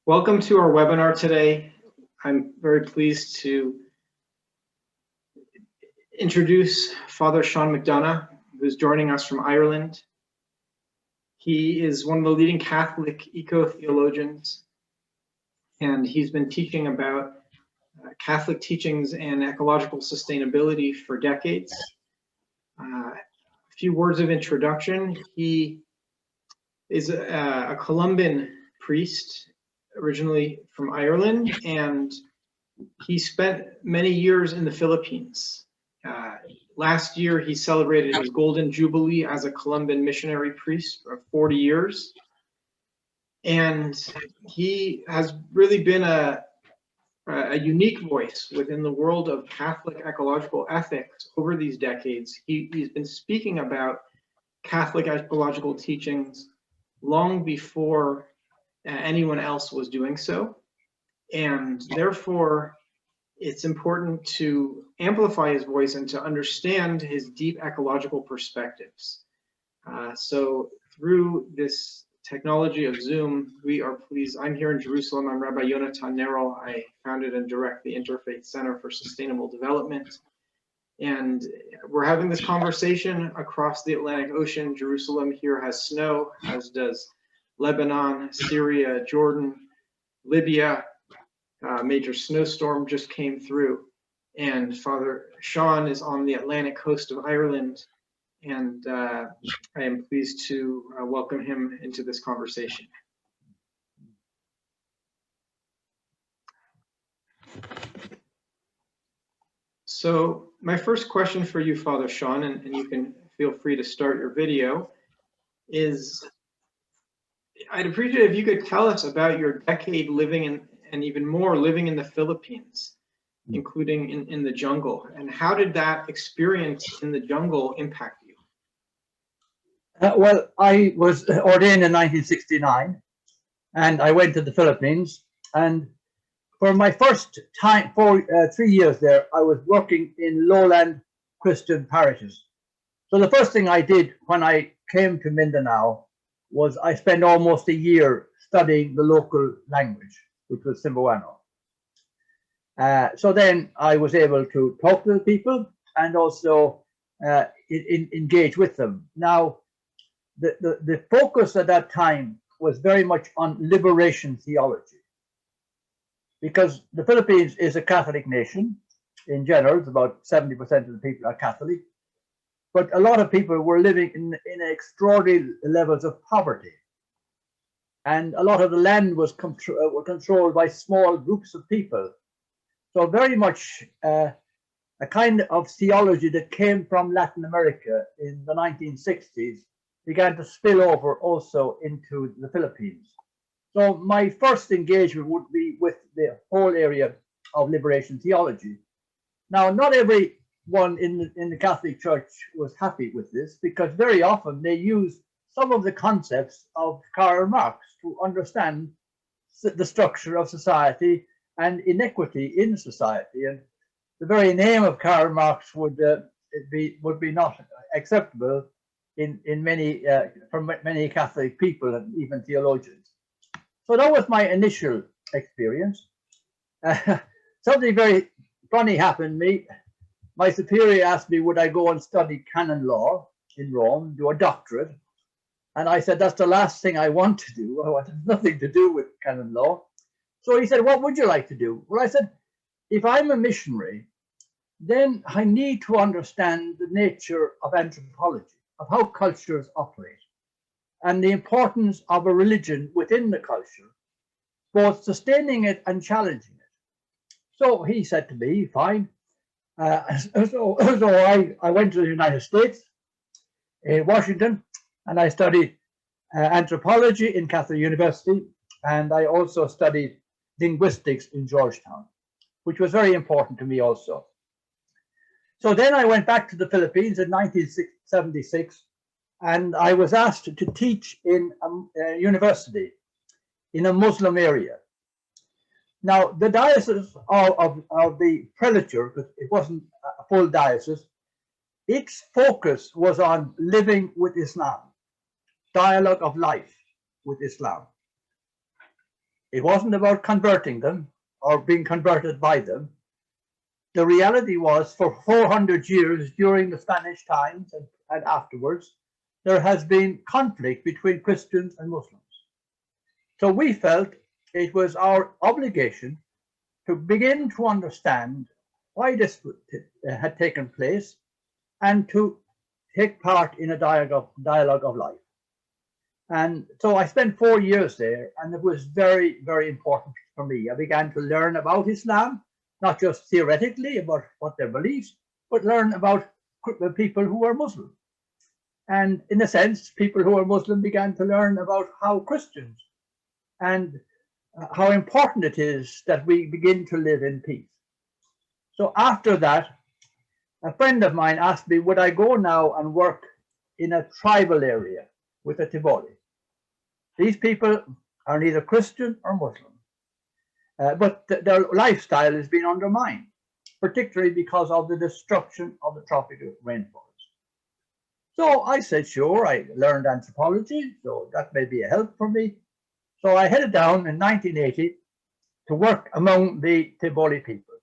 Welcome to our webinar today. I'm very pleased to introduce Father Sean McDonagh, who's joining us from Ireland. He is one of the leading Catholic eco-theologians, and he's been teaching about Catholic teachings and ecological sustainability for decades. A few words of introduction. He is a Colombian priest, originally from Ireland, and he spent many years in the Philippines. Last year, he celebrated his Golden Jubilee as a Colombian missionary priest for 40 years. And he has really been a unique voice within the world of Catholic ecological ethics over these decades. He's been speaking about Catholic ecological teachings long before anyone else was doing so. And therefore, it's important to amplify his voice and to understand his deep ecological perspectives. So through this technology of Zoom, we are pleased. I'm here in Jerusalem. I'm Rabbi Yonatan Nerol. I founded and direct the Interfaith Center for Sustainable Development. And we're having this conversation across the Atlantic Ocean. Jerusalem here has snow, as does Lebanon, Syria, Jordan, Libya. Major snowstorm just came through, and Father Sean is on the Atlantic coast of Ireland, and I am pleased to welcome him into this conversation. So my first question for you, Father Sean, and you can feel free to start your video, is I'd appreciate if you could tell us about your decade living in, and even more living in the Philippines, including in the jungle. And how did that experience in the jungle impact you? Well, I was ordained in 1969, and I went to the Philippines. And for my first time, 3 years there, I was working in lowland Christian parishes. So the first thing I did when I came to Mindanao was I spent almost a year studying the local language, which was Cebuano. So then I was able to talk to the people and also engage with them. Now, the focus at that time was very much on liberation theology, because the Philippines is a Catholic nation. In general, it's about 70% of the people are Catholic, but a lot of people were living in extraordinary levels of poverty. And a lot of the land was were controlled by small groups of people. So very much a kind of theology that came from Latin America in the 1960s began to spill over also into the Philippines. So my first engagement would be with the whole area of liberation theology. Now, not everyone in the Catholic Church was happy with this, because very often they use some of the concepts of Karl Marx to understand the structure of society and inequity in society. And the very name of Karl Marx would be not acceptable in many from many Catholic people and even theologians. So that was my initial experience. Something very funny happened to me. My superior asked me, would I go and study canon law in Rome, do a doctorate? And I said, that's the last thing I want to do. I want nothing to do with canon law. So he said, what would you like to do? Well, I said, if I'm a missionary, then I need to understand the nature of anthropology, of how cultures operate, and the importance of a religion within the culture, both sustaining it and challenging it. So he said to me, fine. So I went to the United States, in Washington, and I studied anthropology in Catholic University, and I also studied linguistics in Georgetown, which was very important to me also. So then I went back to the Philippines in 1976, and I was asked to teach in a university in a Muslim area. Now, the diocese of the prelature, because it wasn't a full diocese, its focus was on living with Islam, dialogue of life with Islam. It wasn't about converting them or being converted by them. The reality was, for 400 years during the Spanish times and afterwards, there has been conflict between Christians and Muslims. So we felt it was our obligation to begin to understand why this had taken place and to take part in a dialogue of life. And so I spent 4 years there, and it was very, very important for me. I began to learn about Islam, not just theoretically about what their beliefs, but learn about people who were Muslim. And in a sense, people who were Muslim began to learn about how Christians and how important it is that we begin to live in peace. So after that, a friend of mine asked me, would I go now and work in a tribal area with the Tivoli? These people are neither Christian or Muslim, but their lifestyle has been undermined, particularly because of the destruction of the tropical rainforest. So I said, sure, I learned anthropology, so that may be a help for me. So I headed down in 1980 to work among the Tivoli people.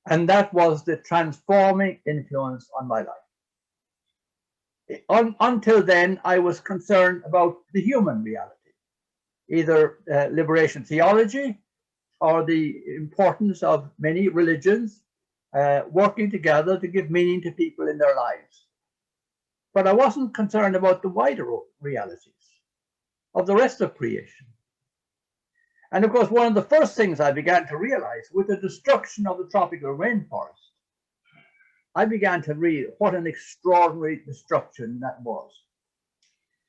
And that was the transforming influence on my life. Until then, I was concerned about the human reality, either liberation theology or the importance of many religions working together to give meaning to people in their lives. But I wasn't concerned about the wider realities of the rest of creation. And of course, one of the first things I began to realize with the destruction of the tropical rainforest, I began to read what an extraordinary destruction that was.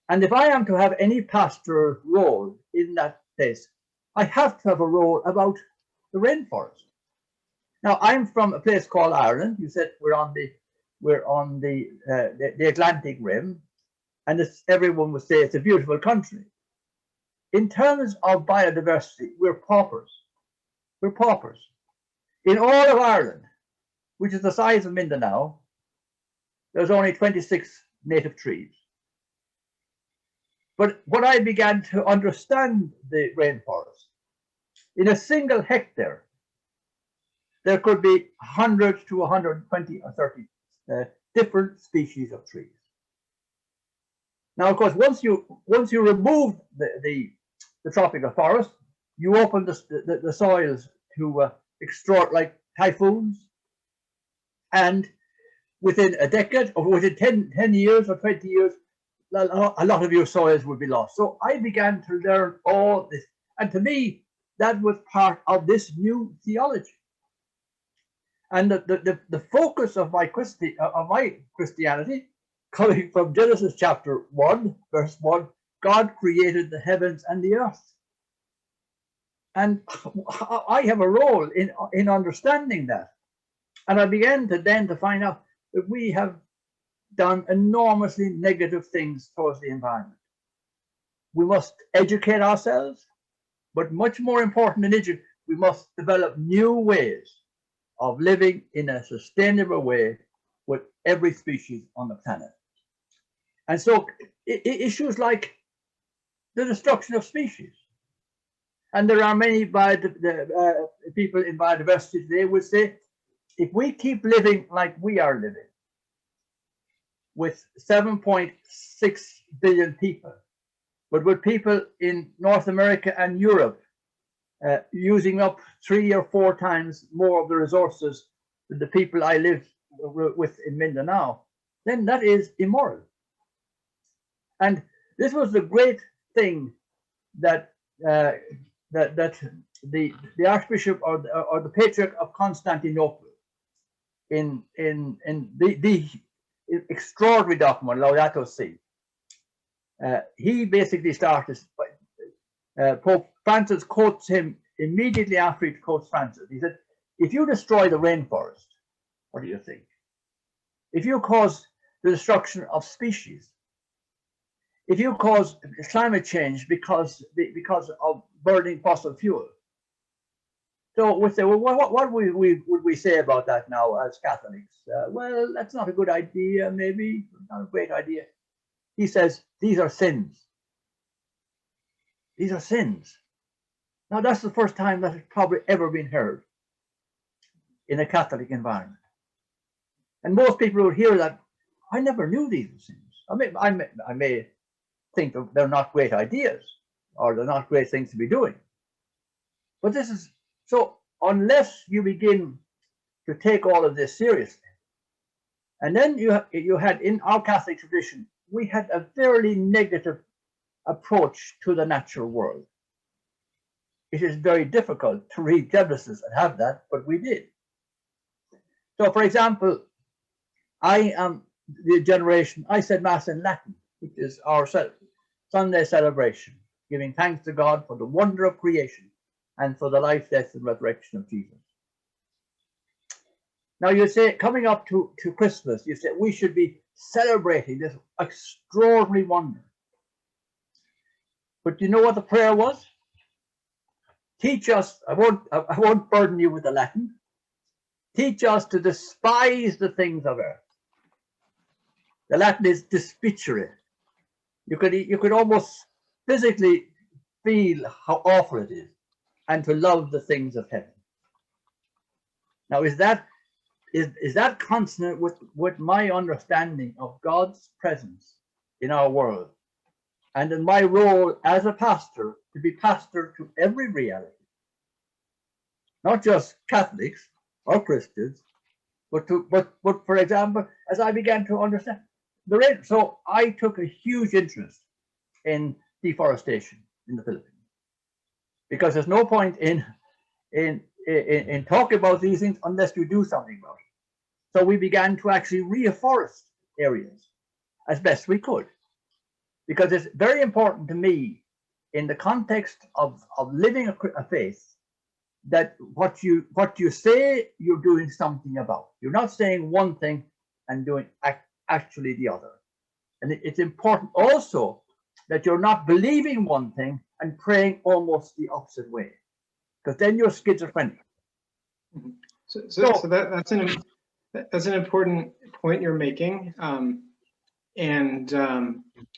And if I am to have any pastoral role in that place, I have to have a role about the rainforest. Now, I'm from a place called Ireland. You said we're on the Atlantic Rim, and everyone would say it's a beautiful country. In terms of biodiversity, we're paupers. We're paupers. In all of Ireland, which is the size of McDonagh, there's only 26 native trees. But when I began to understand the rainforest, in a single hectare, there could be 100 to 120 or 30 different species of trees. Now, of course, once you remove the tropical forest, you open the soils to extract like typhoons, and within a decade or within 10 years or 20 years, a lot of your soils would be lost. So I began to learn all this, and to me, that was part of this new theology. And the focus of my Christianity, coming from Genesis chapter 1, verse 1, God created the heavens and the earth. And I have a role in understanding that. And I began to find out that we have done enormously negative things towards the environment. We must educate ourselves, but much more important than educate, we must develop new ways of living in a sustainable way with every species on the planet. And so issues like the destruction of species. And there are many people in biodiversity today would say, if we keep living like we are living, with 7.6 billion people, but with people in North America and Europe using up 3 or 4 times more of the resources than the people I live with in Mindanao, then that is immoral. And this was the great thing that the Archbishop or the Patriarch of Constantinople in the extraordinary document Laudato Si, he basically started. Pope Francis quotes him immediately after he quotes Francis. He said, "If you destroy the rainforest, what do you think? If you cause the destruction of species, if you cause climate change because of burning fossil fuel." So we say, well, what would we say about that now as Catholics? Well, that's not a good idea, maybe, not a great idea. He says, these are sins. These are sins. Now, that's the first time that it's probably ever been heard in a Catholic environment. And most people will hear that, I never knew these things. I may think that they're not great ideas or they're not great things to be doing. But this is, so unless you begin to take all of this seriously, and then you had in our Catholic tradition, we had a very negative approach to the natural world. It is very difficult to read Genesis and have that, but we did. So, for example, I am the generation, I said Mass in Latin, which is our Sunday celebration, giving thanks to God for the wonder of creation and for the life, death, and resurrection of Jesus. Now, you say, coming up to Christmas, you say we should be celebrating this extraordinary wonder. But do you know what the prayer was? Teach us, I won't burden you with the Latin. Teach us to despise the things of earth. The Latin is despicere. You could almost physically feel how awful it is, and to love the things of heaven. Now, is that consonant with my understanding of God's presence in our world, and in my role as a pastor to be pastor to every reality, not just Catholics or Christians, but for example, as I began to understand so I took a huge interest in deforestation in the Philippines, because there's no point in talking about these things unless you do something about it. So we began to actually reforest areas as best we could, because it's very important to me in the context of living a faith that what you say you're doing something about. You're not saying one thing and doing actually the other. And it's important also that you're not believing one thing and praying almost the opposite way, because then you're schizophrenic. So that's an important point you're making.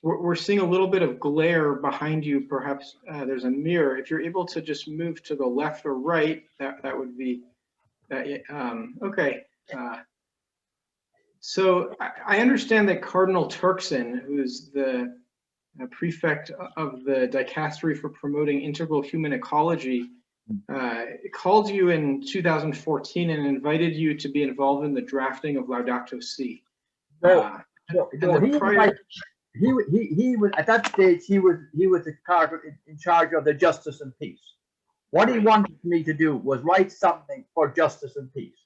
We're seeing a little bit of glare behind you. Perhaps there's a mirror. If you're able to just move to the left or right, that would be okay. So I understand that Cardinal Turkson, who's the prefect of the Dicastery for Promoting Integral Human Ecology, called you in 2014 and invited you to be involved in the drafting of Laudato Si. He was at that stage. He was in charge of the Justice and Peace. What he wanted me to do was write something for justice and peace,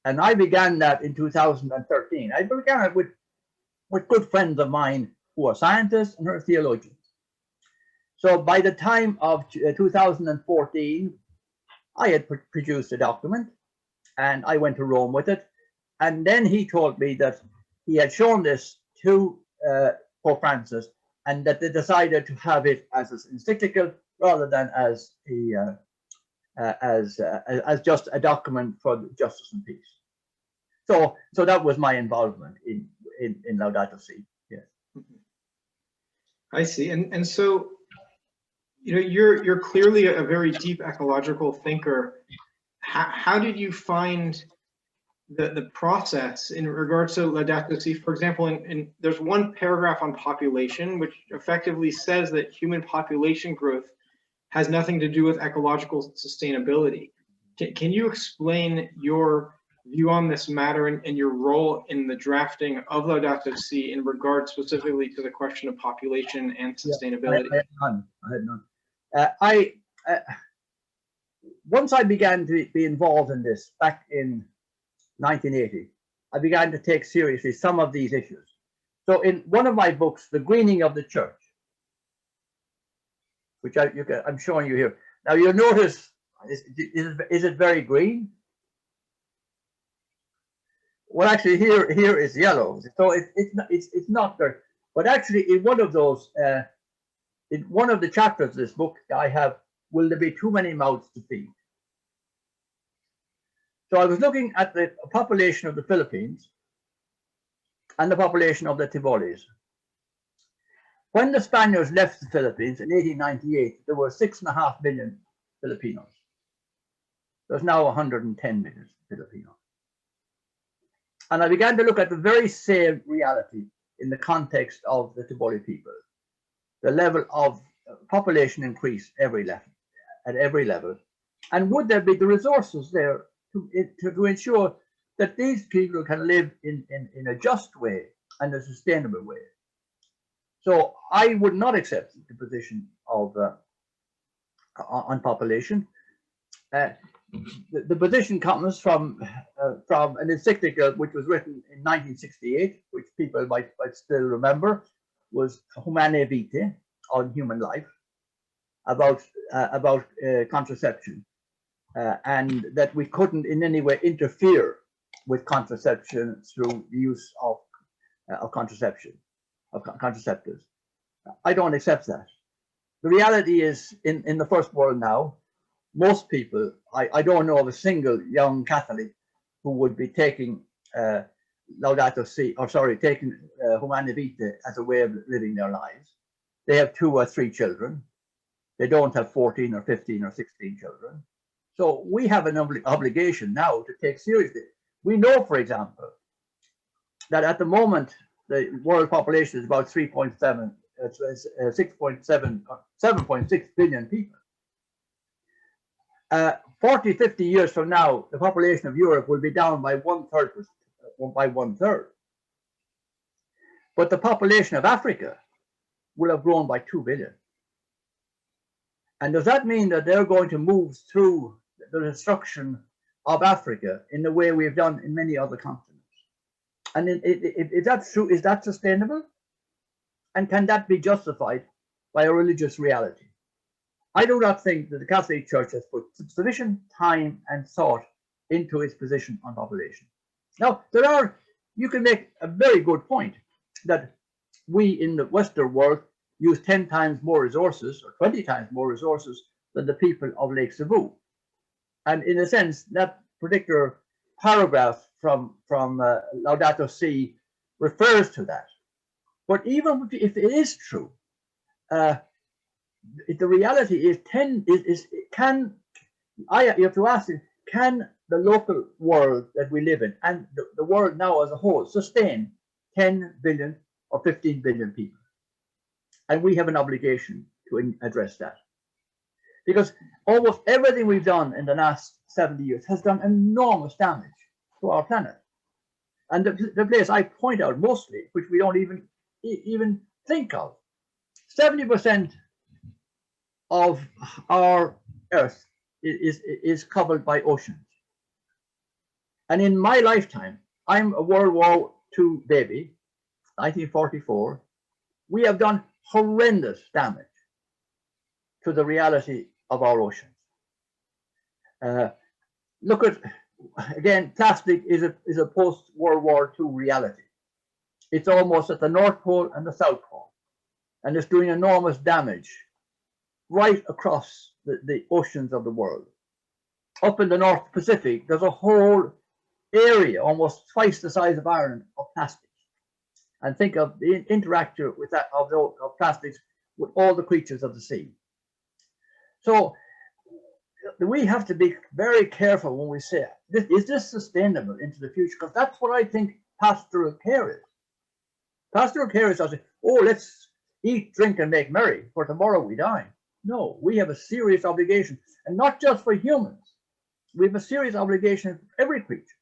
and I began that in 2013. I began it with good friends of mine who are scientists and who are theologians. So by the time of 2014, I had produced a document, and I went to Rome with it. And then he told me that he had shown this to Pope Francis, and that they decided to have it as an encyclical rather than as just a document for justice and peace. So that was my involvement in Laudato Si. Yes. I see, and so you're clearly a very deep ecological thinker. How did you find the process in regards to Laudato Si? For example, there's one paragraph on population, which effectively says that human population growth has nothing to do with ecological sustainability. Can you explain your view on this matter and your role in the drafting of Laudato Si in regard specifically to the question of population and sustainability? I had none. Once I began to be involved in this back in 1980, I began to take seriously some of these issues. So in one of my books, The Greening of the Church, which I'm showing you here. Now you'll notice, is it very green? Well, actually here is yellow. So it's not very, but actually in one of those, in one of the chapters of this book, I have, will there be too many mouths to feed? So I was looking at the population of the Philippines and the population of the Tivolis. When the Spaniards left the Philippines in 1898, there were 6.5 million Filipinos. There's now 110 million Filipinos. And I began to look at the very same reality in the context of the Tiboli people. The level of population increase at every level. And would there be the resources there to ensure that these people can live in a just way and a sustainable way? So I would not accept the position of on population. The position comes from an encyclical which was written in 1968, which people might still remember, was Humanae Vitae, on human life, about contraception, and that we couldn't in any way interfere with contraception through the use of contraceptives. I don't accept that. The reality is, in the first world now, most people, I don't know of a single young Catholic who would be taking Laudato Si, or sorry, taking Humanae Vitae as a way of living their lives. They have 2 or 3 children. They don't have 14 or 15 or 16 children. So we have an obligation now to take seriously. We know, for example, that at the moment the world population is about 7.6 billion people. 40, 50 years from now, the population of Europe will be down by one third. But the population of Africa will have grown by 2 billion. And does that mean that they're going to move through the destruction of Africa in the way we've done in many other continents? And if that's true, is that sustainable? And can that be justified by a religious reality? I do not think that the Catholic Church has put sufficient time and thought into its position on population. Now, you can make a very good point that we in the Western world use 10 times more resources or 20 times more resources than the people of Lake Cebu. And in a sense, that particular paragraph from Laudato Si refers to that. But even if it is true, the reality is you have to ask, can the local world that we live in and the world now as a whole sustain 10 billion or 15 billion people? And we have an obligation to address that. Because almost everything we've done in the last 70 years has done enormous damage to our planet. And the place I point out mostly, which we don't even think of, 70% of our Earth is covered by oceans. And in my lifetime, I'm a World War II baby, 1944, we have done horrendous damage to the reality of our oceans. Look at, again, plastic is a post-World War II reality. It's almost at the North Pole and the South Pole, and it's doing enormous damage right across the oceans of the world. Up in the North Pacific, there's a whole area, almost twice the size of Ireland, of plastics. And think of the interaction with that of plastics with all the creatures of the sea. So we have to be very careful when we say, is this sustainable into the future? Because that's what I think pastoral care is. Pastoral care is, oh, let's eat, drink, and make merry, for tomorrow we die. No, we have a serious obligation, and not just for humans. We have a serious obligation for every creature.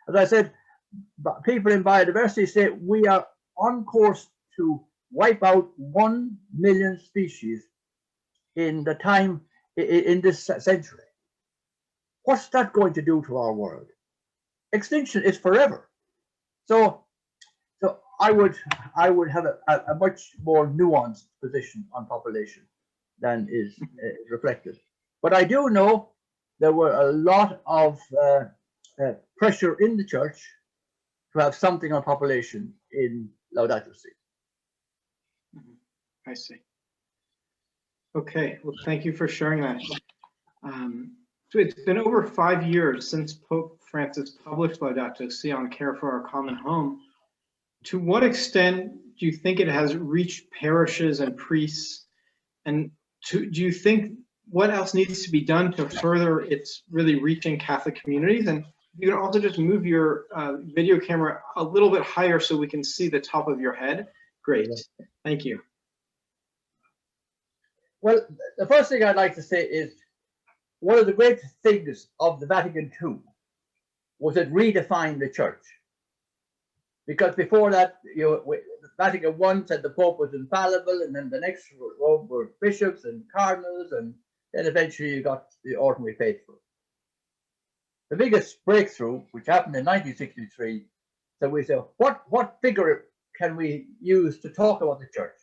As I said, people in biodiversity say we are on course to wipe out 1 million species in the time in this century. What's that going to do to our world? Extinction is forever. So I would have a much more nuanced position on population than is reflected. But I do know there were a lot of pressure in the church to have something on population in Laudato Si. I see. Okay, well, thank you for sharing that. So it's been over 5 years since Pope Francis published Laudato Si on care for our common home. To what extent do you think it has reached parishes and priests? And do you think what else needs to be done to further its really reaching Catholic communities. And you can also just move your video camera a little bit higher so we can see the top of your head. Great, thank you. Well, the first thing I'd like to say is one of the great things of the Vatican II was it redefined the church. Because before that, Vatican I said the Pope was infallible, and then the next were bishops and cardinals, and then eventually you got the ordinary faithful. The biggest breakthrough, which happened in 1963, so we said, what figure can we use to talk about the church?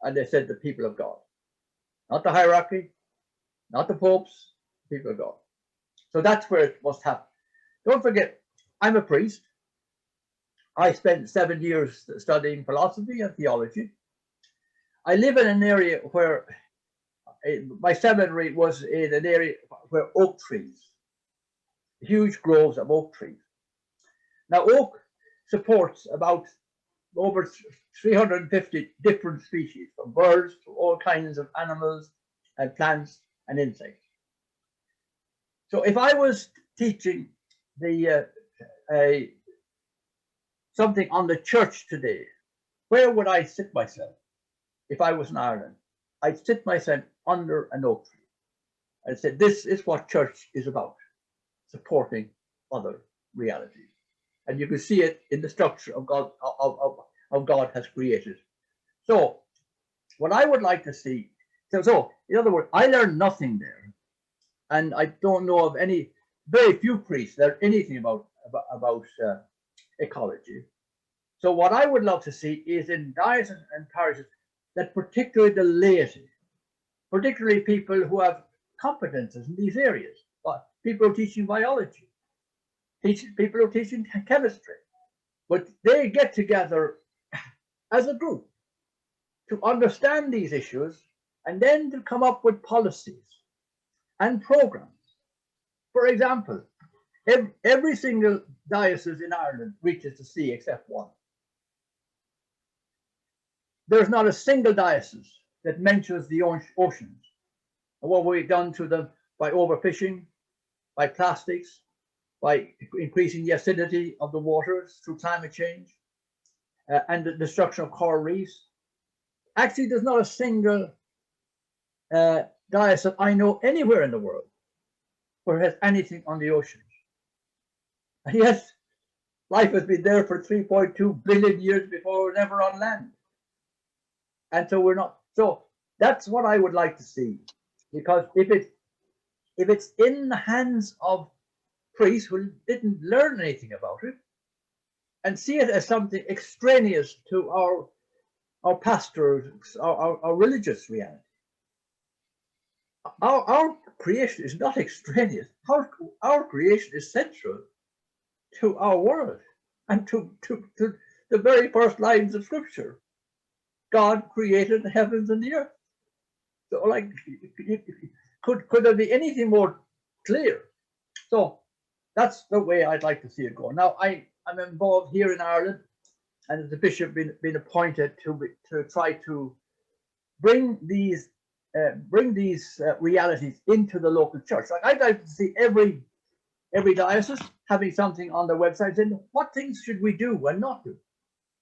And they said the people of God. Not the hierarchy, not the popes, people of God. So that's where it must happen. Don't forget, I'm a priest. I spent 7 years studying philosophy and theology. I live in an area where my seminary was in an area where oak trees, huge groves of oak trees. Now, oak supports about over 350 different species, from birds to all kinds of animals and plants and insects. So if I was teaching something on the church today, where would I sit myself if I was in Ireland? I'd sit myself under an oak tree. I'd say, this is what church is about, supporting other realities. And you can see it in the structure of God, of God has created. So what I would like to see, so in other words, I learned nothing there. And I don't know of very few priests learn anything about ecology. So what I would love to see is in dioceses and parishes that particularly the laity, particularly people who have competences in these areas, people who are teaching biology, people who are teaching chemistry, but they get together as a group to understand these issues and then to come up with policies and programs. For example, every single diocese in Ireland reaches the sea except one. There's not a single diocese that mentions the oceans and what we've done to them by overfishing, by plastics, by increasing the acidity of the waters through climate change, and the destruction of coral reefs. Actually, there's not a single diocese I know anywhere in the world where it has anything on the oceans. And yes, life has been there for 3.2 billion years before we're never on land. And so we're not. So that's what I would like to see, because if it's in the hands of priests who didn't learn anything about it and see it as something extraneous to our pastors, our religious reality. Our creation is not extraneous. Our creation is central to our world and to the very first lines of Scripture. God created the heavens and the earth. So, like, could there be anything more clear? So that's the way I'd like to see it go. Now, I'm involved here in Ireland, and as a bishop, been appointed to try to bring these realities into the local church. Like, I'd like to see every diocese having something on their website saying, what things should we do and not do?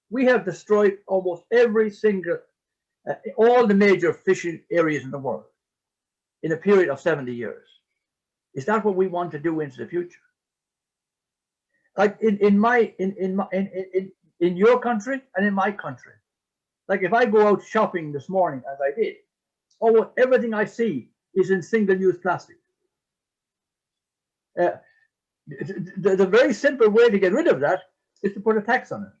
We have destroyed almost every single, all the major fishing areas in the world in a period of 70 years. Is that what we want to do into the future? Like in your country and in my country, like if I go out shopping this morning, as I did, almost everything I see is in single-use plastic. The very simple way to get rid of that is to put a tax on it.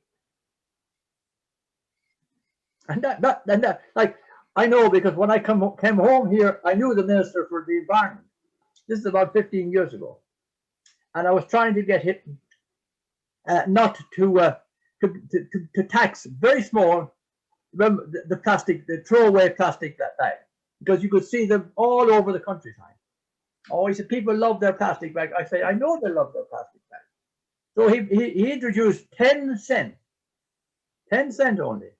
And that, like, I know, because when I came home here, I knew the Minister for the Environment. This is about 15 years ago. And I was trying to get him not to tax very small, remember, the plastic, the throwaway plastic bag, because you could see them all over the countryside. Oh, he said, people love their plastic bag. I say, I know they love their plastic bag. So he introduced 10 cents, 10 cents only.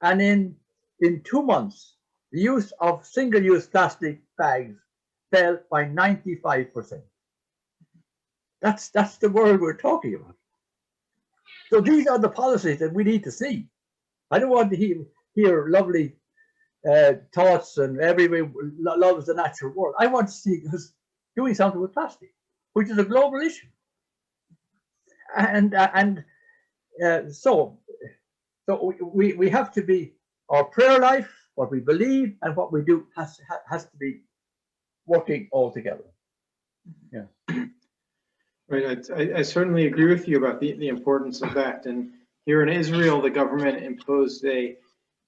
And in 2 months, the use of single-use plastic bags fell by 95%. That's the world we're talking about. So these are the policies that we need to see. I don't want to hear lovely thoughts and everybody loves the natural world. I want to see us doing something with plastic, which is a global issue. So we have to be, our prayer life, what we believe and what we do has to be working all together. Yeah. Right. I certainly agree with you about the importance of that. And here in Israel, the government imposed a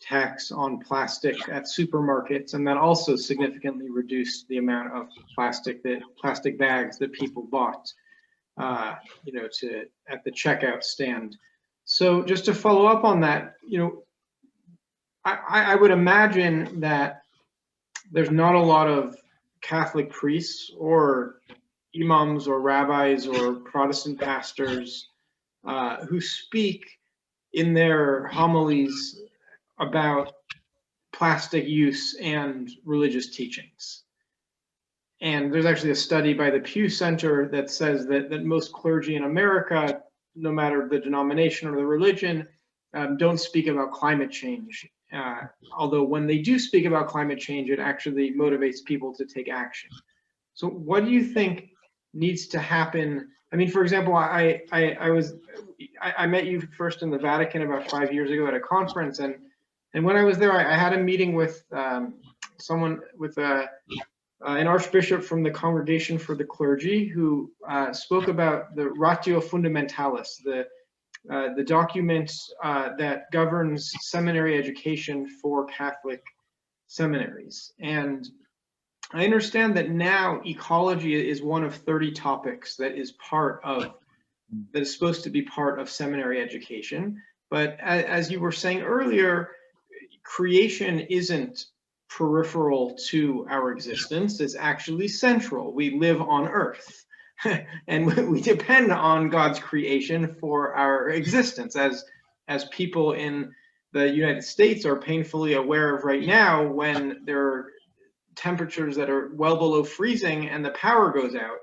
tax on plastic at supermarkets, and that also significantly reduced the amount of plastic bags that people bought, at the checkout stand. So just to follow up on that, I would imagine that there's not a lot of Catholic priests or imams or rabbis or Protestant pastors who speak in their homilies about plastic use and religious teachings. And there's actually a study by the Pew Center that says that most clergy in America, no matter the denomination or the religion, don't speak about climate change. Although when they do speak about climate change, it actually motivates people to take action. So what do you think needs to happen? I mean, for example, I met you first in the Vatican about 5 years ago at a conference, and when I was there, I had a meeting with someone with an archbishop from the Congregation for the Clergy who spoke about the Ratio Fundamentalis, the document that governs seminary education for Catholic seminaries. And I understand that now ecology is one of 30 topics that is supposed to be part of seminary education. But as you were saying earlier, creation isn't peripheral to our existence. It's actually central. We live on Earth. And we depend on God's creation for our existence, as people in the United States are painfully aware of right now, when there are temperatures that are well below freezing and the power goes out,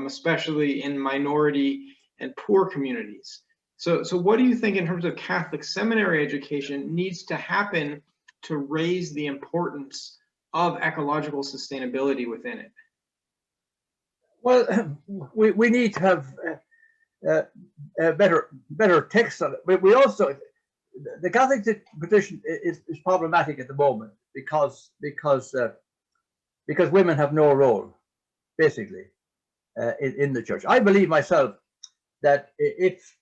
especially in minority and poor communities. So what do you think in terms of Catholic seminary education needs to happen to raise the importance of ecological sustainability within it? Well, we need to have better text on it. We also, the Catholic position is problematic at the moment because women have no role, basically, in the church. I believe myself that if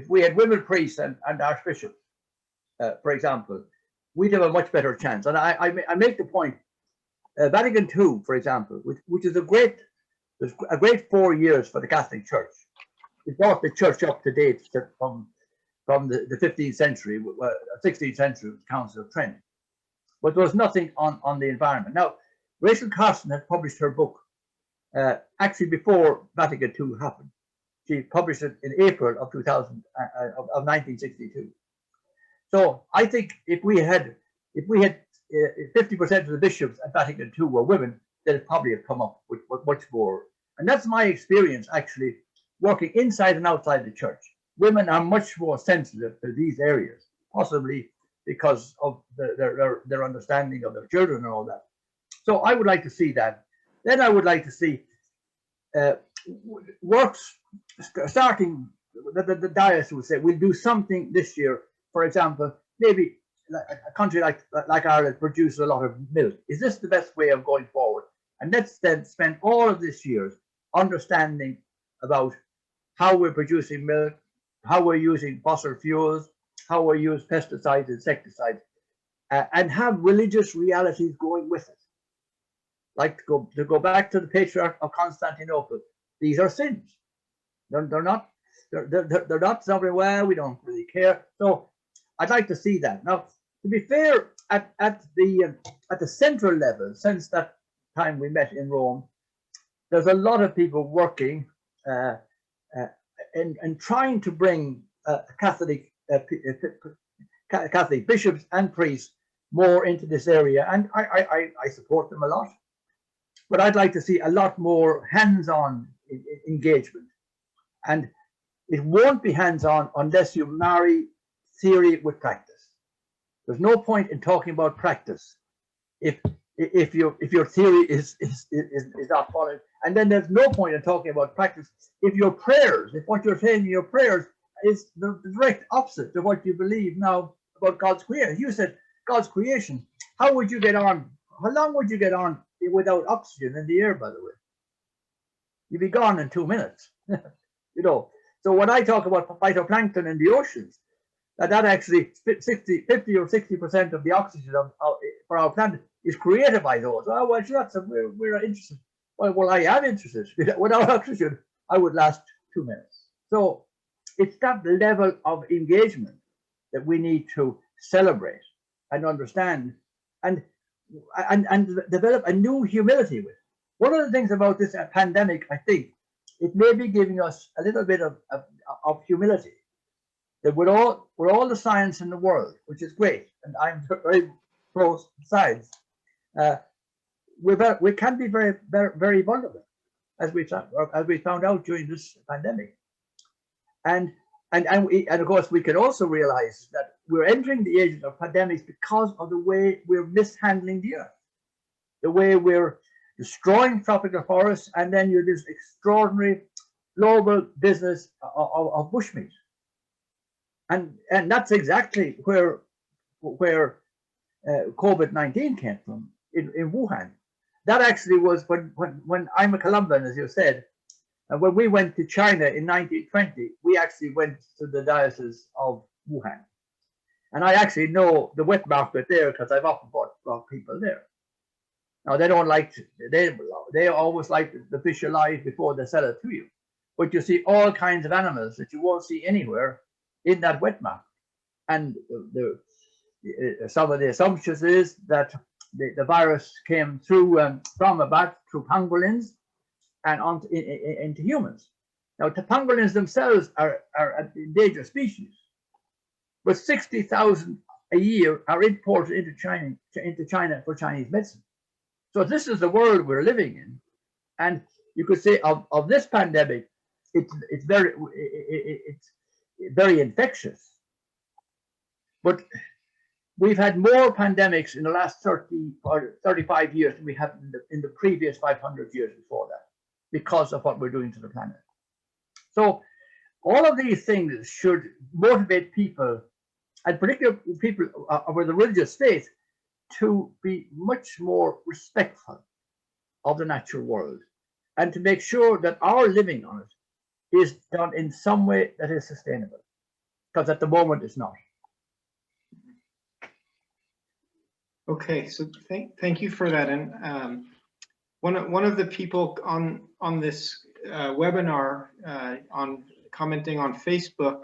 we had women priests and archbishops, for example, we'd have a much better chance. And I make the point, Vatican II, for example, which is a great 4 years for the Catholic Church. It brought the church up to date from the 15th century, 16th century Council of Trent. But there was nothing on the environment. Now, Rachel Carson had published her book actually before Vatican II happened. She published it in April of 1962. So I think if we had 50% of the bishops at Vatican II were women, they'd probably have come up with much more. And that's my experience, actually, working inside and outside the church. Women are much more sensitive to these areas, possibly because of their understanding of their children and all that. So I would like to see that. Then I would like to see works starting, the diocese would say, we'll do something this year. For example, maybe a country like Ireland produces a lot of milk. Is this the best way of going forward? And let's then spend all of this year understanding about how we're producing milk, how we're using fossil fuels, how we use pesticides, insecticides, and have religious realities going with it. Like to go back to the Patriarch of Constantinople, these are sins. They're not something, well, we don't really care. So I'd like to see that. Now, to be fair, at the central level, since that time we met in Rome, there's a lot of people working in trying to bring Catholic bishops and priests more into this area, and I support them a lot. But I'd like to see a lot more hands-on engagement, and it won't be hands-on unless you marry theory with practice. There's no point in talking about practice if your theory is not followed, and then there's no point in talking about practice if your prayers, if what you're saying in your prayers is the direct opposite of what you believe now about God's creation. You said God's creation. How would you get on? How long would you get on without oxygen in the air, by the way? You'd be gone in 2 minutes. You know. So when I talk about phytoplankton in the oceans, that actually 50 or 60% of the oxygen for our planet is created by those. Oh, well, that's we're interested. Well, I am interested. Without oxygen, I would last 2 minutes. So it's that level of engagement that we need to celebrate and understand, and develop a new humility with. One of the things about this pandemic, I think, it may be giving us a little bit of humility. That with all the science in the world, which is great, and I'm very pro science, we can be very, very, very vulnerable, as we found out during this pandemic, and of course we can also realize that we're entering the age of pandemics because of the way we're mishandling the earth, the way we're destroying tropical forests, and then you're this extraordinary global business of bushmeat. And that's exactly where COVID-19 came from in Wuhan. That actually was when I'm a Colombian, as you said, and when we went to China in 1920, we actually went to the diocese of Wuhan. And I actually know the wet market there because I've often brought people there. Now they don't like they always like the fish alive before they sell it to you. But you see all kinds of animals that you won't see anywhere in that wet market. And some of the assumptions is that the virus came through from a bat through pangolins and into humans. Now the pangolins themselves are an endangered species, but 60,000 a year are imported into China for Chinese medicine. So this is the world we're living in, and you could say of this pandemic, it's very infectious. But we've had more pandemics in the last 30 or 35 years than we have in the previous 500 years before that, because of what we're doing to the planet. So all of these things should motivate people, and particularly people of the religious faith, to be much more respectful of the natural world, and to make sure that our living on it is done in some way that is sustainable, because at the moment it's not. Okay, so thank you for that. And one of the people on this webinar on commenting on Facebook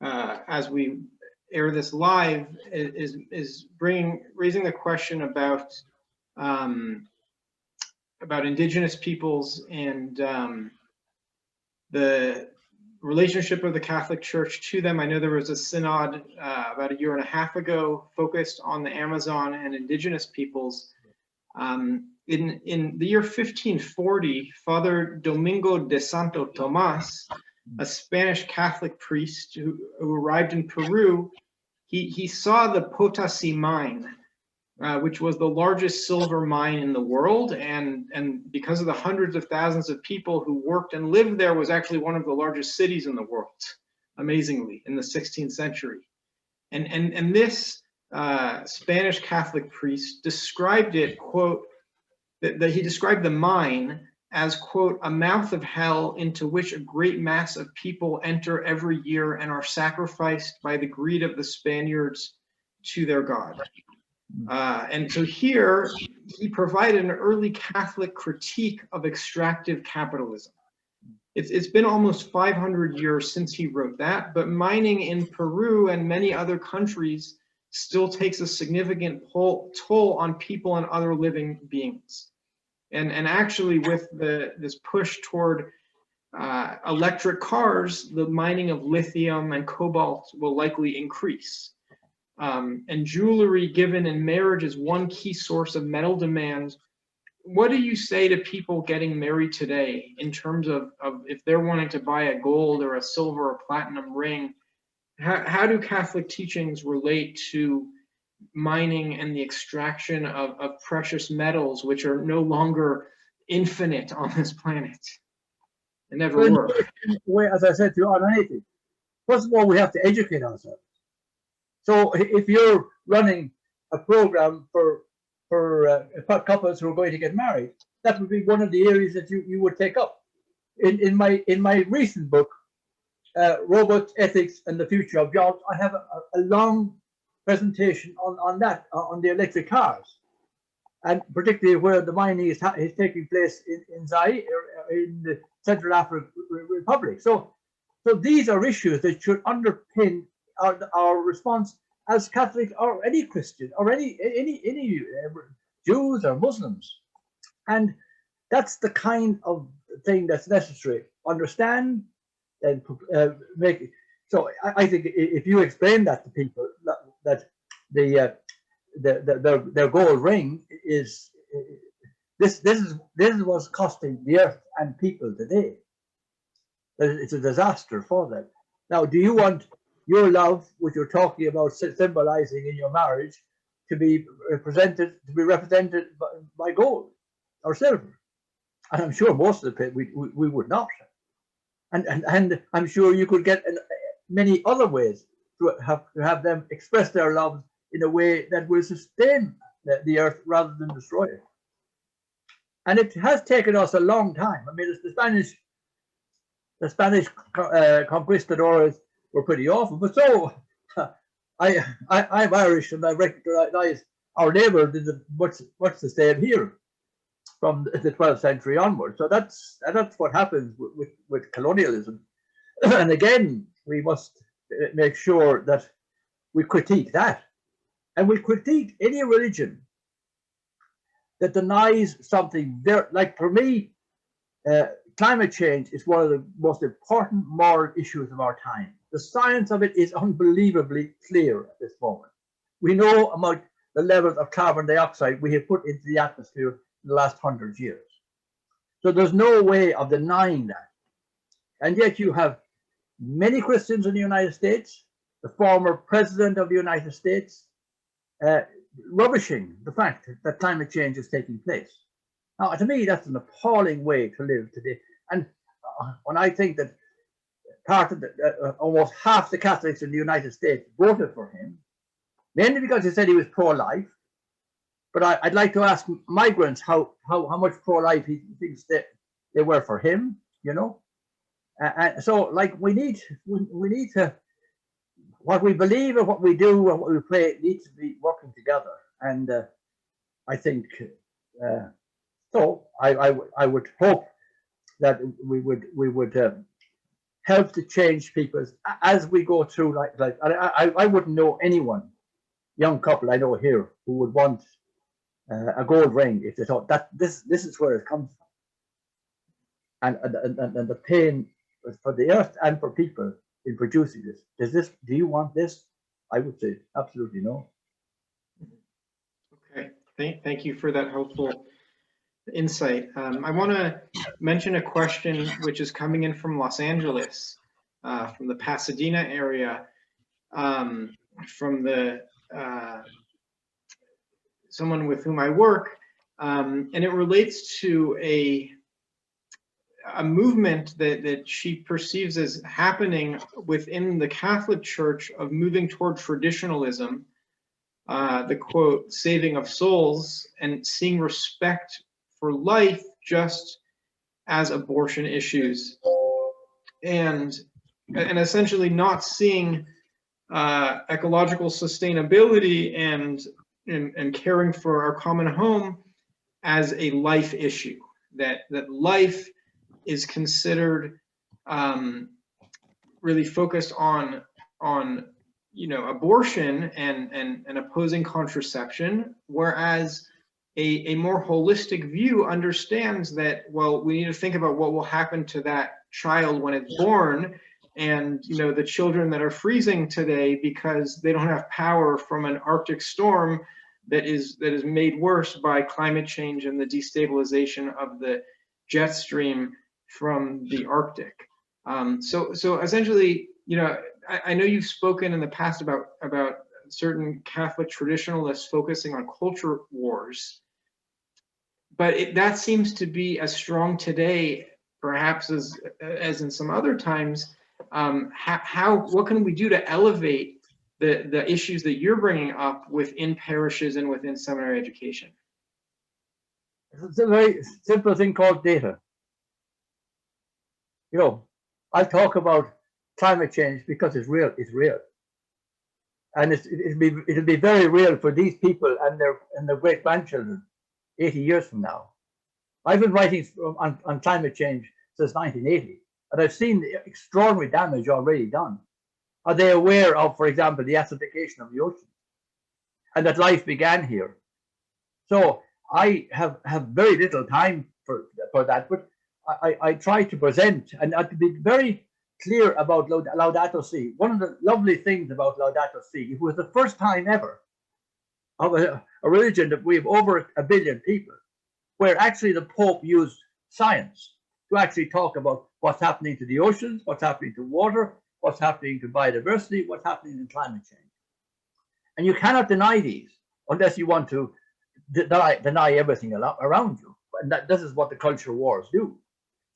as we air this live is raising the question about indigenous peoples and the relationship of the Catholic Church to them. I know there was a synod about 1.5 years ago focused on the Amazon and indigenous peoples. In the year 1540, Father Domingo de Santo Tomas, a Spanish Catholic priest who arrived in Peru, he saw the Potosi mine, which was the largest silver mine in the world, and because of the hundreds of thousands of people who worked and lived there, was actually one of the largest cities in the world, amazingly, in the 16th century. And this Spanish Catholic priest described it, quote, that he described the mine as, quote, a mouth of hell into which a great mass of people enter every year and are sacrificed by the greed of the Spaniards to their God. And so here he provided an early Catholic critique of extractive capitalism. It's been almost 500 years since he wrote that, but mining in Peru and many other countries still takes a significant toll on people and other living beings. And actually, with this push toward electric cars, the mining of lithium and cobalt will likely increase. and jewelry given in marriage is one key source of metal demand. What do you say to people getting married today in terms of if they're wanting to buy a gold or a silver or platinum ring? How do Catholic teachings relate to mining and the extraction of precious metals, which are no longer infinite on this planet? They never were. Well, as I said to you on anything, first of all, we have to educate ourselves. So if you're running a program for couples who are going to get married, that would be one of the areas that you would take up. In my recent book, Robots, Ethics, and the Future of Jobs, I have a long presentation on that, on the electric cars, and particularly where the mining is taking place in Zaire, in the Central African Republic. So these are issues that should underpin our response as Catholic or any Christian or any Jews or Muslims, and that's the kind of thing that's necessary. Understand and make it. So I think if you explain that to people, that their gold ring is this is what's costing the earth and people today. It's a disaster for them. Now, do you want your love, which you're talking about symbolizing in your marriage, to be represented by gold or silver? And I'm sure most of the people we would not. And I'm sure you could get many other ways to have them express their love in a way that will sustain the earth rather than destroy it. And it has taken us a long time. I mean, the Spanish conquistadors were pretty awful, but so I'm Irish, and I recognize our neighbour did much the same here from the 12th century onward. So that's what happens with colonialism. And again, we must make sure that we critique that, and we critique any religion that denies something very, like for me, climate change is one of the most important moral issues of our time. The science of it is unbelievably clear at this moment. We know about the levels of carbon dioxide we have put into the atmosphere in the last 100 years. So there's no way of denying that. And yet you have many Christians in the United States, the former president of the United States, rubbishing the fact that climate change is taking place. Now, to me, that's an appalling way to live today. And when I think that part of almost half the Catholics in the United States voted for him, mainly because he said he was pro-life. But I'd like to ask migrants how much pro-life he thinks that they were for him, you know. And so, like, we need to, what we believe and what we do and what we pray needs to be working together. And I think so. I would hope that we would help to change people as we go through. Like I wouldn't know anyone, young couple I know here, who would want a gold ring if they thought that this is where it comes from, and the pain for the earth and for people in producing this. Do you want this? I would say absolutely no. Okay, thank you for that helpful insight. I want to mention a question which is coming in from Los Angeles, from the Pasadena area, from the someone with whom I work, and it relates to a movement that she perceives as happening within the Catholic Church of moving toward traditionalism, the quote, saving of souls, and seeing respect for life just as abortion issues, and essentially not seeing ecological sustainability and caring for our common home as a life issue, that life is considered really focused on abortion and opposing contraception, whereas a more holistic view understands that, well, we need to think about what will happen to that child when it's born, and the children that are freezing today because they don't have power from an Arctic storm that is made worse by climate change and the destabilization of the jet stream from the Arctic. So essentially, I know you've spoken in the past about certain Catholic traditionalists focusing on culture wars, but that seems to be as strong today, perhaps as in some other times. What can we do to elevate the issues that you're bringing up within parishes and within seminary education? It's a very simple thing called data. I talk about climate change because it's real. It's real, and it'll be very real for these people and their great grandchildren 80 years from now. I've been writing on climate change since 1980, and I've seen the extraordinary damage already done. Are they aware of, for example, the acidification of the ocean, and that life began here? So I have very little time for that, but I try to present and to be very clear about Laudato Si. One of the lovely things about Laudato Si, it was the first time ever of a religion that we have over 1 billion people, where actually the Pope used science to actually talk about what's happening to the oceans, what's happening to water, what's happening to biodiversity, what's happening in climate change. And you cannot deny these unless you want to deny everything around you. And this is what the culture wars do.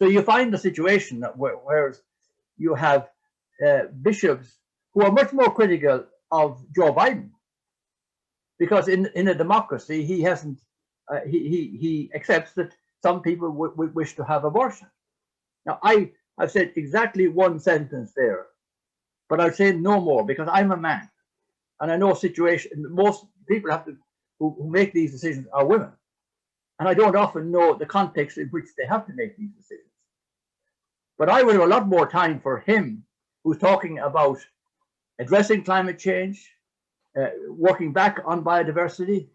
So you find the situation that where you have bishops who are much more critical of Joe Biden, because in a democracy he hasn't he accepts that some people would wish to have abortion. Now I've said exactly one sentence there, but I'll say no more, because I'm a man and I know situation. Most people who make these decisions are women, and I don't often know the context in which they have to make these decisions. But I would have a lot more time for him who's talking about addressing climate change, working back on biodiversity,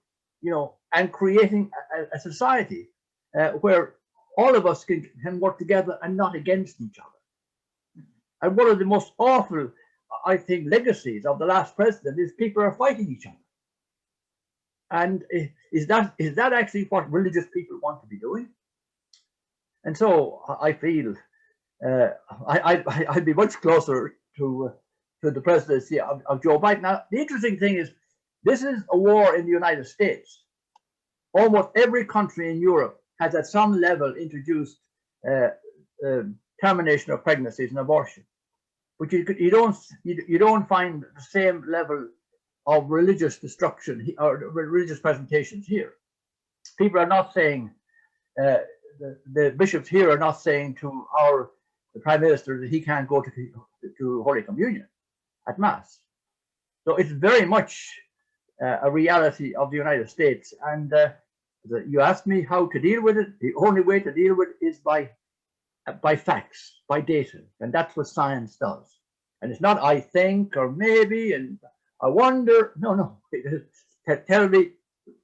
and creating a society where all of us can work together and not against each other. And one of the most awful, I think, legacies of the last president is people are fighting each other. And is that actually what religious people want to be doing? And so I feel I'd be much closer to the presidency of Joe Biden. Now, the interesting thing is, this is a war in the United States. Almost every country in Europe has at some level introduced termination of pregnancies and abortion, but you don't find the same level of religious destruction or religious presentations here. People are not saying, the bishops here are not saying to the Prime Minister that he can't go to Holy Communion at Mass. So it's very much a reality of the United States. And you asked me how to deal with it. The only way to deal with it is by facts, by data, and that's what science does. And it's not I think or maybe and I wonder. No. Tell me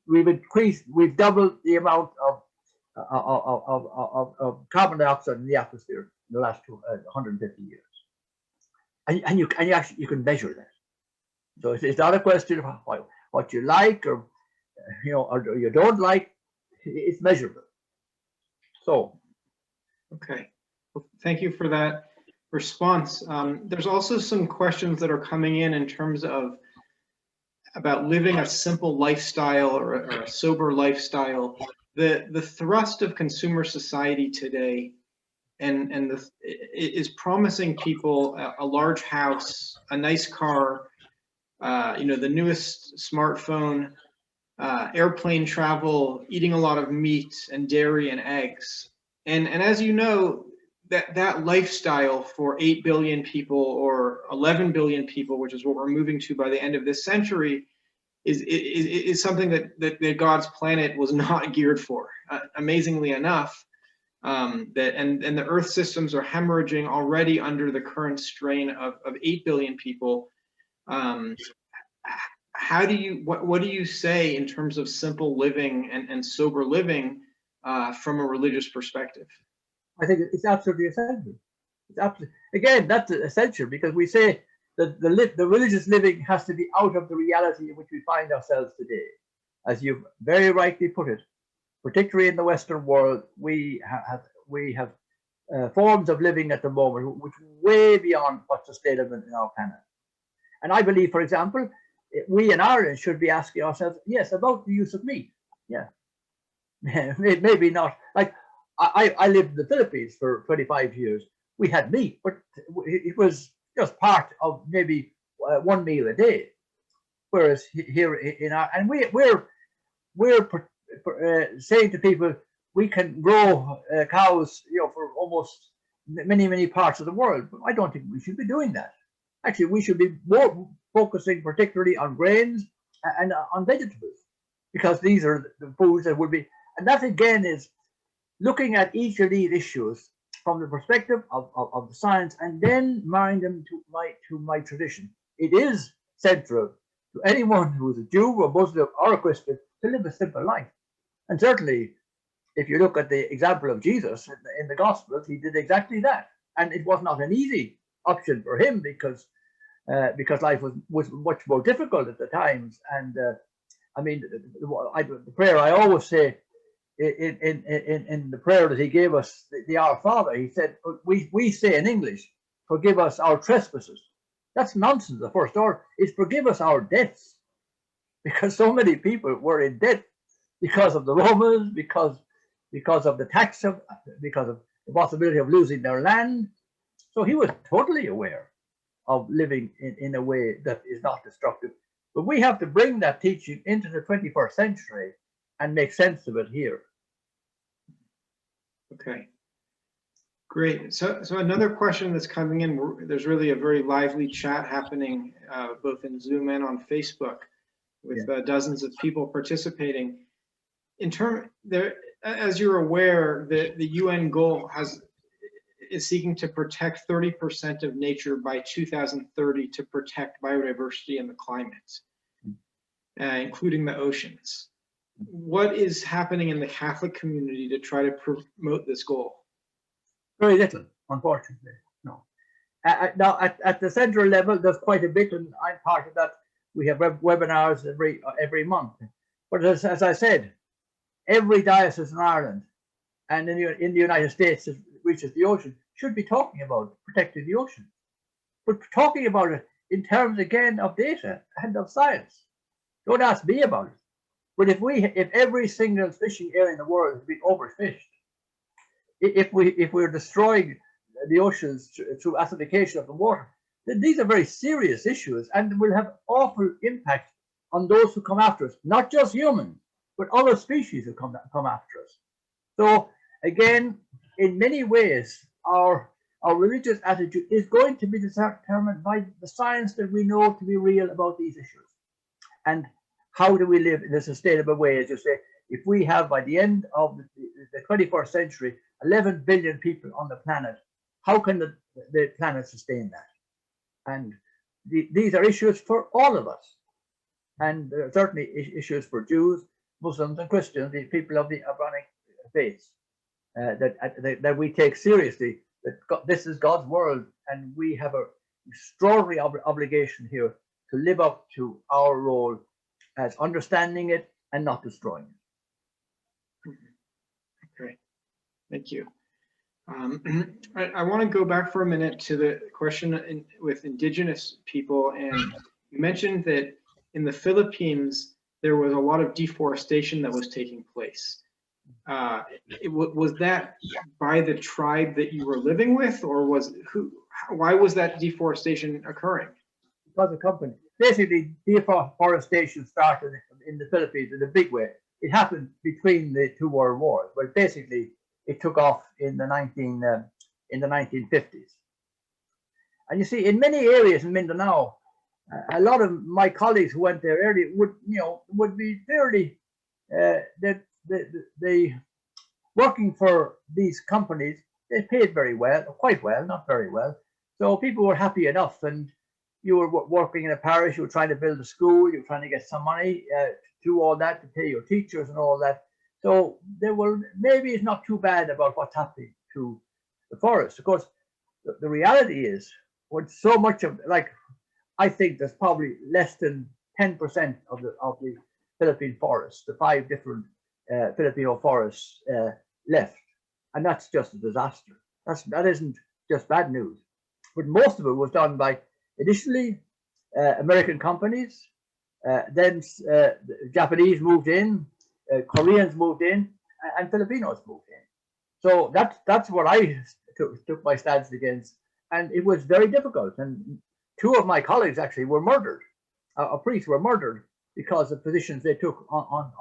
we've doubled the amount of carbon dioxide in the atmosphere in the last 150 years, and you can measure that. So it's not a question of what you like or or you don't like. It's measurable. So, okay, well, thank you for that response. There's also some questions that are coming in terms of about living a simple lifestyle or a sober lifestyle. The thrust of consumer society today is promising people a large house, a nice car, the newest smartphone, airplane travel, eating a lot of meat and dairy and eggs. And as you know, that lifestyle for 8 billion people or 11 billion people, which is what we're moving to by the end of this century, is something that God's planet was not geared for. Amazingly enough, and the Earth systems are hemorrhaging already under the current strain of 8 billion people. What do you say in terms of simple living and sober living from a religious perspective? I think it's absolutely essential. It's absolutely, again, that's essential, because we say that the religious living has to be out of the reality in which we find ourselves today. As you've very rightly put it, particularly in the Western world, we have forms of living at the moment which are way beyond what's sustainable in our planet. And I believe, for example, we in Ireland should be asking ourselves, yes, about the use of meat. Yeah, maybe not. Like I lived in the Philippines for 25 years. We had meat, but it was just part of maybe one meal a day. Whereas here in our, and we're saying to people, we can grow cows, for almost many parts of the world. But I don't think we should be doing that. Actually, we should be more focusing particularly on grains and on vegetables, because these are the foods that would be, and that again is looking at each of these issues from the perspective of the science, and then marrying them to my tradition. It is central to anyone who is a Jew or Muslim or a Christian to live a simple life. And certainly, if you look at the example of Jesus in the Gospels, he did exactly that. And it was not an easy option for him, because life was much more difficult at the times. And I mean, the prayer I always say in the prayer that he gave us, the Our Father, he said, we say in English, forgive us our trespasses. That's nonsense. The first order is forgive us our debts, because so many people were in debt because of the Romans, because of the tax, because of the possibility of losing their land. So he was totally aware of living in a way that is not destructive. But we have to bring that teaching into the 21st century and make sense of it here. Okay, great. So another question that's coming in, there's really a very lively chat happening both in Zoom and on Facebook with dozens of people participating. As you're aware, the UN goal is seeking to protect 30% of nature by 2030 to protect biodiversity and the climate, including the oceans. What is happening in the Catholic community to try to promote this goal? Very little, unfortunately. No. Now, at the central level, there's quite a bit, and I'm part of that. We have webinars every month. But as I said, every diocese in Ireland and in the United States that reaches the ocean should be talking about protecting the ocean, but talking about it in terms again of data and of science. Don't ask me about it. But if every single fishing area in the world has been overfished, if we're destroying the oceans through acidification of the water, then these are very serious issues and will have awful impact on those who come after us, not just humans, but other species who come after us. So again, in many ways, our religious attitude is going to be determined by the science that we know to be real about these issues. And how do we live in a sustainable way? As you say, if we have, by the end of the 21st century, 11 billion people on the planet, how can the planet sustain that? And these are issues for all of us. And there are certainly issues for Jews, Muslims, and Christians, the people of the Abrahamic faiths, that we take seriously, that this is God's world, and we have an extraordinary obligation here to live up to our role as understanding it and not destroying it. Okay, thank you. I want to go back for a minute to the question with Indigenous people, and you mentioned that in the Philippines there was a lot of deforestation that was taking place. Was that by the tribe that you were living with, or why was that deforestation occurring? Because of company. Basically, deforestation started in the Philippines in a big way. It happened between the two world wars, but basically it took off in the 1950s. And you see, in many areas in Mindanao, a lot of my colleagues who went there earlier would be fairly they working for these companies. They paid very well, quite well, not very well. So people were happy enough, and you were working in a parish, you were trying to build a school, you were trying to get some money to do all that, to pay your teachers and all that. So maybe it's not too bad about what's happening to the forest. Of course, the reality is, when so much of, like, I think there's probably less than 10% of the Philippine forests, the 5 different Filipino forests left, and that's just a disaster. That isn't just bad news, but most of it was done by initially American companies, then Japanese moved in, Koreans moved in, and Filipinos moved in. So that's what I took my stance against, and it was very difficult. And 2 of my colleagues actually were murdered. A priest were murdered because of positions they took on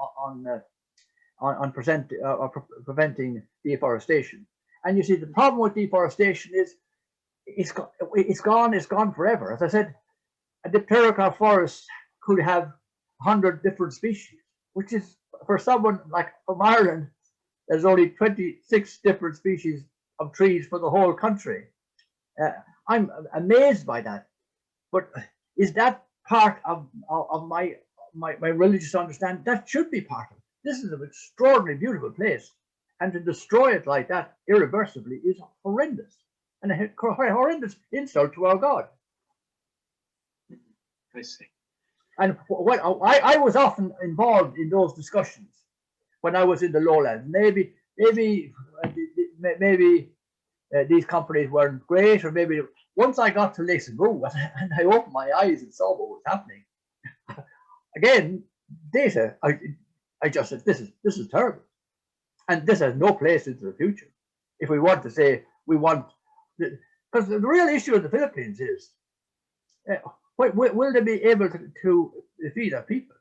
preventing deforestation. And you see, the problem with deforestation is it's gone forever. As I said, a dipterocarp forest could have 100 different species, which is, for someone like from Ireland, there's only 26 different species of trees for the whole country. I'm amazed by that. But is that part of my religious understanding? That should be part of it. This is an extraordinarily beautiful place, and to destroy it like that irreversibly is horrendous, and a horrendous insult to our God. I see. And what I was often involved in those discussions when I was in the lowlands. Maybe these companies weren't great, or maybe once I got to Lake Cebu and I opened my eyes and saw what was happening, again, data, I just said, this is terrible, and this has no place into the future. If we want to say we want, because the real issue in the Philippines is, will they be able to feed our people?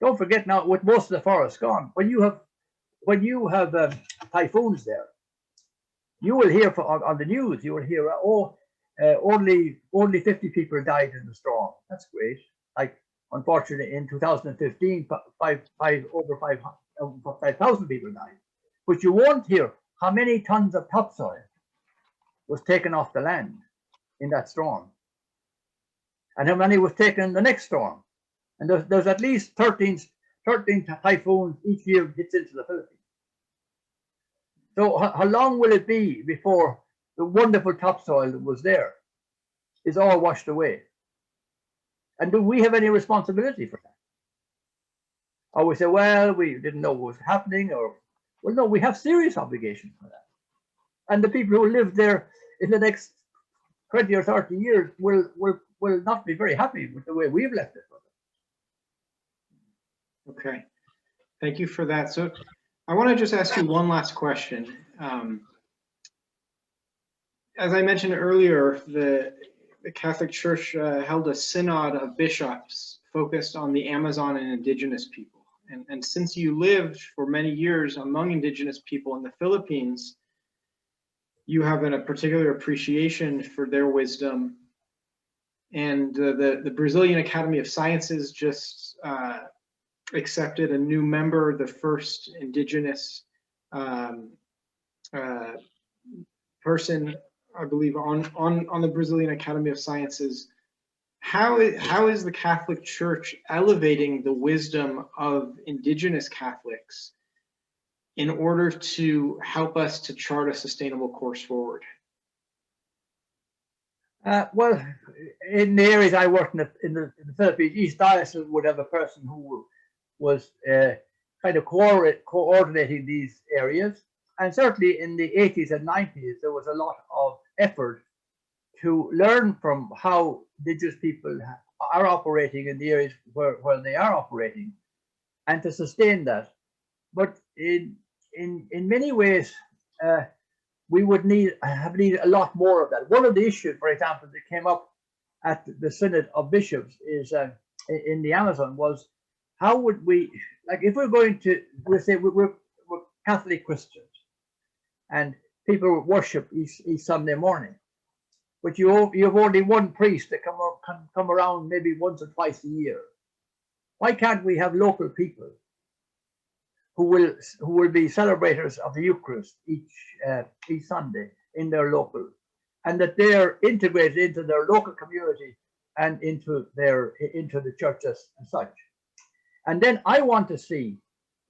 Don't forget now, with most of the forests gone, when you have typhoons there, you will hear on the news, you will hear, only 50 people died in the storm. That's great. Like, unfortunately, in 2015, over 5,000 people died. But you won't hear how many tons of topsoil was taken off the land in that storm, and how many was taken in the next storm. And there's at least 13 typhoons each year hits into the Philippines. So how long will it be before the wonderful topsoil that was there is all washed away? And do we have any responsibility for that? Or we say, well, we didn't know what was happening, or, well, no, we have serious obligation for that. And the people who live there in the next 20 or 30 years will not be very happy with the way we've left it for them. Okay, thank you for that. So I want to just ask you one last question. As I mentioned earlier, the Catholic Church held a synod of bishops focused on the Amazon and indigenous people. And since you lived for many years among indigenous people in the Philippines, you have a particular appreciation for their wisdom. And the Brazilian Academy of Sciences just accepted a new member, the first indigenous person, I believe, on the Brazilian Academy of Sciences. How is the Catholic Church elevating the wisdom of indigenous Catholics in order to help us to chart a sustainable course forward? Well, in the areas I worked in the Philippines, each diocese would have a person who was kind of coordinating these areas. And certainly in the 80s and 90s, there was a lot of effort to learn from how indigenous people are operating in the areas where they are operating, and to sustain that. But in many ways, we would have needed a lot more of that. One of the issues, for example, that came up at the Synod of Bishops is in the Amazon was, how would we, like, if we're going to, we'll say we're Catholic Christians, and people worship each Sunday morning, but you have only one priest that come around maybe once or twice a year. Why can't we have local people who will be celebrators of the Eucharist each Sunday in their local, and that they're integrated into their local community and into the church as such? And then I want to see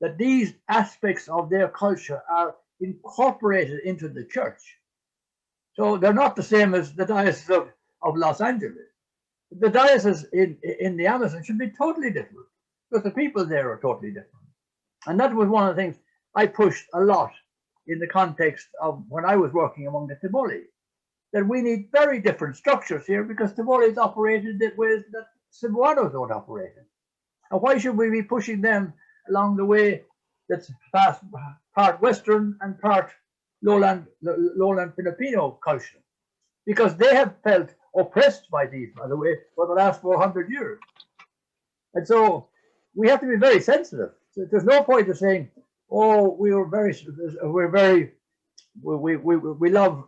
that these aspects of their culture are incorporated into the church. So they're not the same as the diocese of Los Angeles. The diocese in the Amazon should be totally different, because the people there are totally different. And that was one of the things I pushed a lot in the context of when I was working among the Tivoli, that we need very different structures here, because Tivoli is operated in ways that Cebuanos don't operate in. And why should we be pushing them along the way that's part Western and part lowland Filipino culture? Because they have felt oppressed by these, by the way, for the last 400 years. And so we have to be very sensitive. So there's no point of saying, oh, we love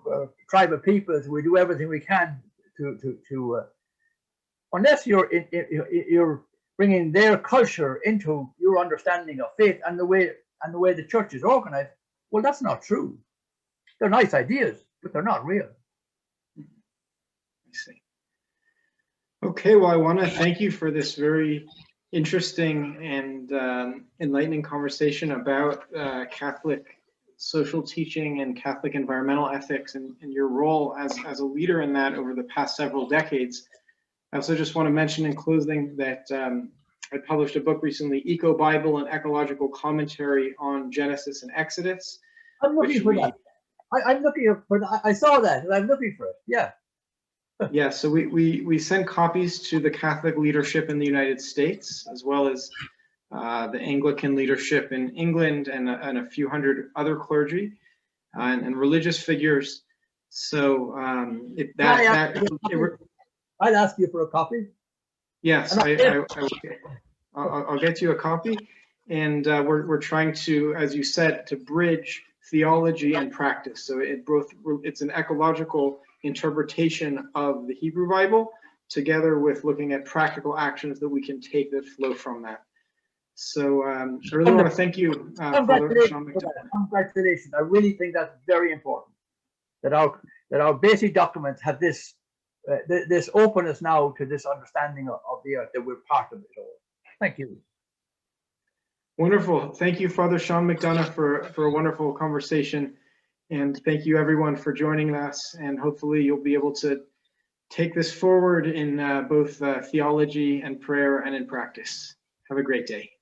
tribal peoples, we do everything we can to unless you're bringing their culture into your understanding of faith and the way the church is organized. Well, that's not true. They're nice ideas, but they're not real. I see. Okay, well, I want to thank you for this very interesting and enlightening conversation about Catholic social teaching and Catholic environmental ethics and your role as a leader in that over the past several decades. I also just want to mention in closing that I published a book recently, Eco-Bible, an ecological commentary on Genesis and Exodus. I'm looking for that. I'm looking for that. I saw that and I'm looking for it. Yeah. Yeah, so we send copies to the Catholic leadership in the United States, as well as the Anglican leadership in England and a few hundred other clergy and religious figures. So I'd ask you for a copy. Yes, I'll get you a copy. And we're trying to, as you said, to bridge theology and practice. So it's an ecological interpretation of the Hebrew Bible, together with looking at practical actions that we can take that flow from that. So I really want to thank you, Father Sean McDonagh. Congratulations! I really think that's very important that our basic documents have this this openness now to this understanding of the earth, that we're part of it all. Thank you. Wonderful. Thank you, Father Sean McDonagh, for a wonderful conversation. And thank you, everyone, for joining us. And hopefully you'll be able to take this forward in both theology and prayer and in practice. Have a great day.